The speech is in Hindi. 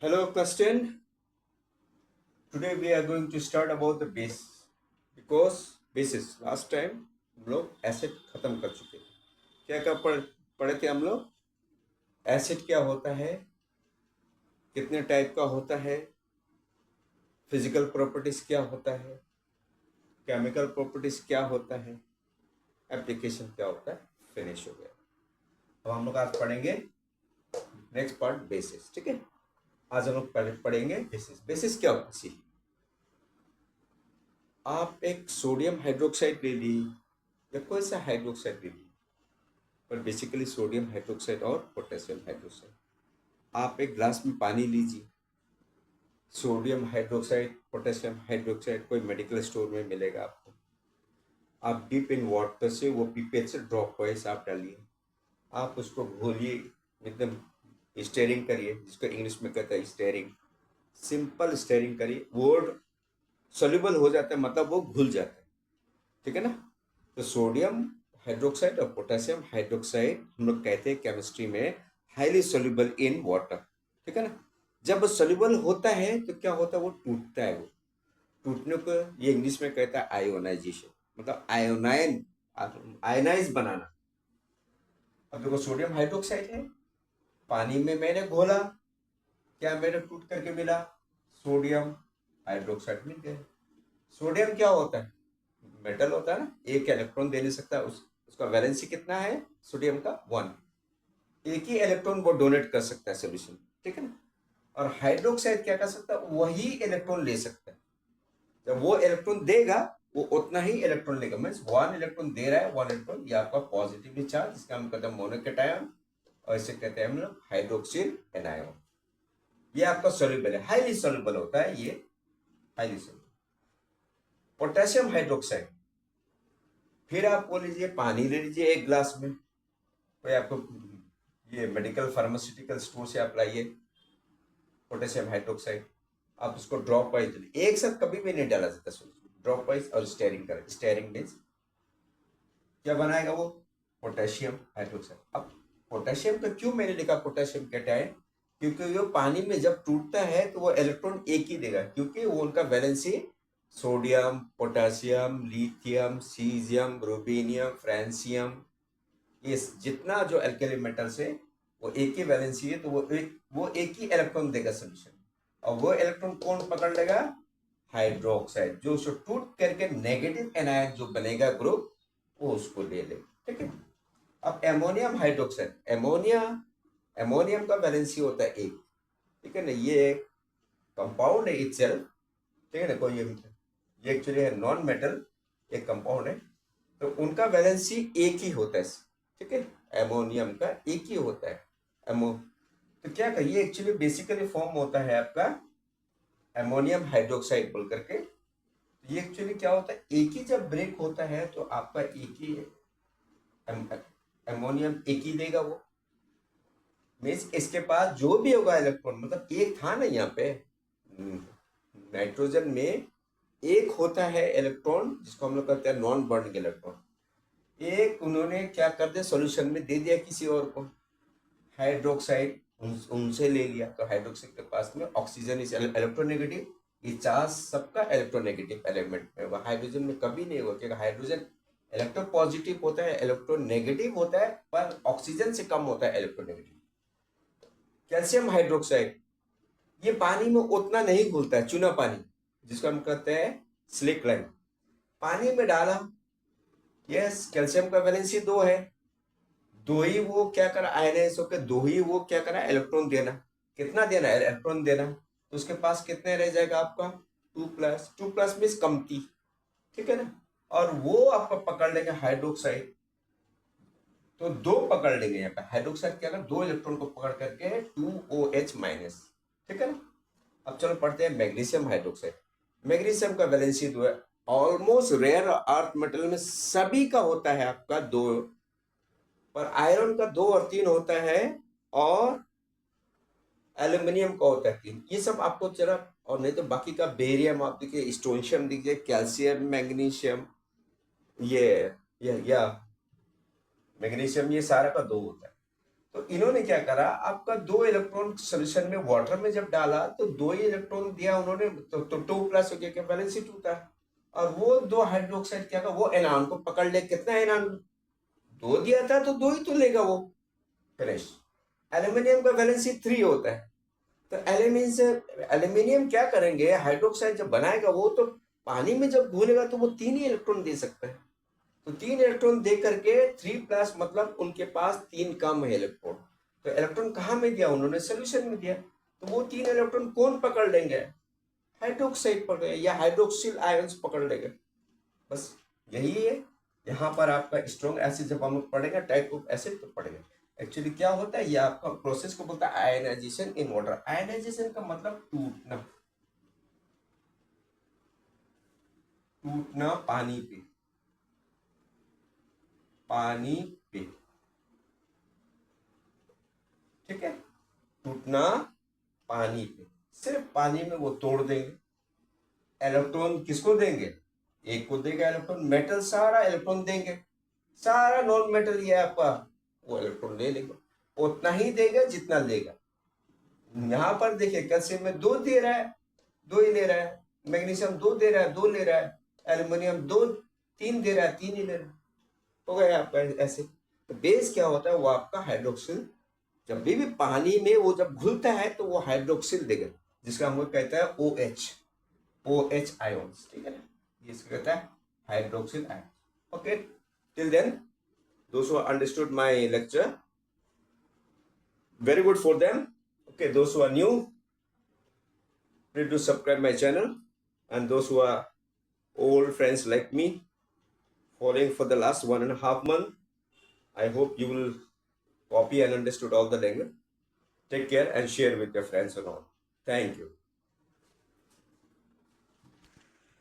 Hello, Kristen. Today we are going to start about the base because basis last time हम लोग एसिड खत्म कर चुके थे। क्या क्या पढ़े थे हम लोग? एसिड क्या होता है, कितने टाइप का होता है, फिजिकल प्रॉपर्टीज क्या होता है, केमिकल प्रॉपर्टीज क्या होता है, एप्लीकेशन क्या होता है। फिनिश हो गया। अब हम लोग आज पढ़ेंगे नेक्स्ट पार्ट बेसिस। ठीक है, आज हम लोग पढ़ेंगे बेसिस। बेसिस क्या होता है? आप एक सोडियम हाइड्रोक्साइड ले ली या कोई सा हाइड्रोक्साइड ले ली, पर बेसिकली सोडियम हाइड्रोक्साइड और पोटेशियम हाइड्रोक्साइड। आप एक ग्लास में पानी लीजिए, सोडियम हाइड्रोक्साइड पोटेशियम हाइड्रोक्साइड कोई मेडिकल स्टोर में मिलेगा आपको। आप डीप इन वाटर से वो पीपेट से ड्रॉप वाइज आप डालिए, आप उसको घोलिए, एकदम स्टेरिंग करिए, जिसको इंग्लिश में कहता है स्टेरिंग। सिंपल स्टेरिंग करिए, वर्ड सोल्यूबल हो जाता है, मतलब वो घुल जाता है। ठीक है ना? तो सोडियम हाइड्रोक्साइड और पोटेशियम हाइड्रोक्साइड हम लोग कहते हैं केमिस्ट्री में हाईली सोल्यूबल इन वाटर। ठीक है ना? जब सोल्यूबल होता है तो क्या होता है, वो टूटता है। वो टूटने को ये इंग्लिश में कहता है आयोनाइजेशन, मतलब आयोनाइन, आयोनाइज बनाना। अब देखो सोडियम हाइड्रोक्साइड है, पानी में मैंने घोला, क्या मेरे टूट करके मिला? सोडियम हाइड्रोक्साइड मिल गया। सोडियम क्या होता है? मेटल होता है ना, एक इलेक्ट्रॉन दे नहीं सकता। उसका वैलेंसी कितना है सोडियम का? 1। एक ही इलेक्ट्रॉन वो डोनेट कर सकता है सोल्यूशन। ठीक है ना? और हाइड्रोक्साइड क्या कर सकता है? वही इलेक्ट्रॉन ले सकता है। जब वो इलेक्ट्रॉन देगा, वो उतना ही इलेक्ट्रॉन लेगा। मीन्स 1 इलेक्ट्रॉन दे रहा है, 1 इलेक्ट्रॉन, ये आपका पॉजिटिवली चार्ज, जिसका हम कहते हैं मोनोकेटायन, और इसे कहते हैं हम लोग हाइड्रोक्सिल एनायन। ये आपका सोल्यूबल है, हाईली सोल्यूबल होता है ये, हाईली सोल्यूबल। पोटेशियम हाइड्रोक्साइड, फिर आप बोल लीजिए पानी ले लीजिए एक ग्लास में, कोई आपको ये मेडिकल फार्मास्यूटिकल स्टोर से आप लाइए पोटेशियम हाइड्रोक्साइड। आप उसको ड्रॉप वाइज, एक साथ कभी भी नहीं डाला जाता सोल्यूशन, ड्रॉप वाइज और स्टेरिंग करें। स्टेरिंग मीन्स क्या बनाएगा वो? Potassium hydroxide. अब पोटेशियम का क्यों मैंने लिखा पोटेशियम कैटायन? क्योंकि वो पानी में जब टूटता है तो वो इलेक्ट्रॉन एक ही देगा, क्योंकि वो उनका valency sodium potassium lithium caesium rubidium francium, ये जितना जो एल्केली मेटल्स है वो एक ही वैलेंसी है, तो वो एक ही इलेक्ट्रॉन देगा सोल्यूशन। और वो इलेक्ट्रॉन कौन पकड़ लेगा? हाइड्रोक्साइड, जो उसको टूट करके नेगेटिव एनायन जो बनेगा ग्रुप, वो उसको ले ले। ठीक है? अब एमोनियम हाइड्रोक्साइड, एमोनियम का वैलेंसी होता है 1। ठीक है ना? ये एक कंपाउंड है इटसेल्फ। ठीक है ना? कोई ये एक्चुअली है नॉन मेटल, एक कंपाउंड है, तो उनका वैलेंसी एक ही होता है। ठीक है? एमोनियम का एक ही होता है। एमो तो क्या कहिए, एक्चुअली बेसिकली फॉर्म होता है आपका एमोनियम हाइड्रोक्साइड बोल करके। ये एक्चुअली क्या होता है, एक ही जब ब्रेक होता है तो आपका एक ही एमोनियम एक ही देगा वो। मीन्स इसके पास जो भी होगा इलेक्ट्रॉन, मतलब एक था ना यहाँ पे, नाइट्रोजन में एक होता है इलेक्ट्रॉन, जिसको हम लोग कहते हैं नॉन बर्निंग इलेक्ट्रॉन। एक उन्होंने क्या कर दिया, सॉल्यूशन में दे दिया किसी और को, हाइड्रोक्साइड उनसे ले लिया, तो हाइड्रोक्साइड के पास में ऑक्सीजन इज इलेक्ट्रोनेगेटिव, ये चार्ज सबका इलेक्ट्रोनेगेटिव एलिमेंट में होगा। हाइड्रोजन में कभी नहीं होगा, क्योंकि हाइड्रोजन इलेक्ट्रो पॉजिटिव होता है, इलेक्ट्रोनेगेटिव होता है, पर ऑक्सीजन से कम होता है इलेक्ट्रोनेगेटिव। कैल्शियम हाइड्रोक्साइड, ये पानी में उतना नहीं घुलता है, चूना पानी, जिसको हम कहते हैं स्लिक लाइम। पानी में डाला, यस, कैल्शियम का वैलेंसी 2 है, दो ही वो क्या करा, आयनाइज होकर दो ही वो क्या करा, इलेक्ट्रॉन देना। कितना देना है? इलेक्ट्रॉन देना। तो उसके पास कितने रह जाएगा आपका? 2+, 2+ मीन्स कमती। ठीक है ना? और वो आपका पकड़ लेंगे हाइड्रोक्साइड, तो दो पकड़ लेंगे यहाँ पे। हाइड्रोक्साइड क्या कर, दो इलेक्ट्रॉन को पकड़ करके 2OH-। ठीक है ना? अब चलो पढ़ते हैं मैग्नीशियम हाइड्रोक्साइड। मैग्नीशियम का वैलेंसी 2 है। ऑलमोस्ट रेयर अर्थ मेटल में सभी का होता है आपका 2, पर आयरन का 2 और 3 होता है, और एल्यूमिनियम का होता है 3। ये सब आपको जरा, और नहीं तो बाकी का बेरियम आप देखिए, स्ट्रोंशियम दीजिए, कैल्शियम मैग्नीशियम, ये या मैग्नीशियम, ये सारा का 2 होता है। तो इन्होंने क्या करा, आपका 2 इलेक्ट्रॉन सोल्यूशन में वाटर में जब डाला तो 2 ही इलेक्ट्रॉन दिया उन्होंने, तो 2+ हो गया, क्या वैलेंसी 2 था। और वो 2 हाइड्रोक्साइड क्या का, वो एनान को पकड़ ले, कितना एनान, 2 दिया था तो 2 ही तो लेगा वो, फिनिश। एल्यूमिनियम का वैलेंसी 3 होता है। तो एल्यूमिनियम क्या करेंगे, हाइड्रोक्साइड जब बनाएगा वो, तो पानी में जब घुलेगा तो वो 3 ही इलेक्ट्रॉन दे सकता है। तो 3 इलेक्ट्रॉन दे करके 3+, मतलब उनके पास 3 कम है इलेक्ट्रॉन। तो इलेक्ट्रॉन कहाँ में दिया उन्होंने, सोल्यूशन में दिया। तो वो 3 इलेक्ट्रॉन कौन पकड़ लेंगे, हाइड्रोक्साइड पकड़ या हाइड्रोक्सिल आयंस पकड़ लेंगे। बस यही है। यहाँ पर आपका स्ट्रॉन्ग एसिड जब हम लोग पढ़ेंगे, टाइप ऑफ एसिड तो पढ़ेंगे। एक्चुअली क्या होता है, ये आपका प्रोसेस को बोलता है आयनाइजेशन इन वाटर। आयनाइजेशन का मतलब टूटना, टूटना पानी पे, पानी पे, ठीक है, टूटना पानी पे, सिर्फ पानी में वो तोड़ देंगे। इलेक्ट्रॉन किसको देंगे, एक को देगा इलेक्ट्रॉन, मेटल सारा इलेक्ट्रॉन देंगे, सारा नॉन मेटल ये आपका, वो इलेक्ट्रॉन ले लेगा, उतना ही देगा जितना लेगा। यहाँ पर देखिए कैल्शियम में 2 दे रहा है, 2 ही ले रहा है। मैग्नीशियम 2 दे रहा है, 2 ले रहा है। एल्यूमिनियम 2, 3 दे रहा है, 3 ही ले रहा है। हो गया आपका ऐसे। तो बेस क्या होता है, वो आपका हाइड्रोक्सिल। जब भी पानी में वो जब घुलता है तो वो हाइड्रोक्सिल देगा, जिसका हम लोग कहते हैं OH, OH आयोन्स, ठीक है ना, ये इसका कहता है hydroxyl ion. Okay, till then those who understood my lecture, very good for them. Okay, those who are new, please do subscribe my channel, and those who are old friends like me, following for the last 1.5 month, I hope you will copy and understood all the language. Take care and share with your friends and all. Thank you.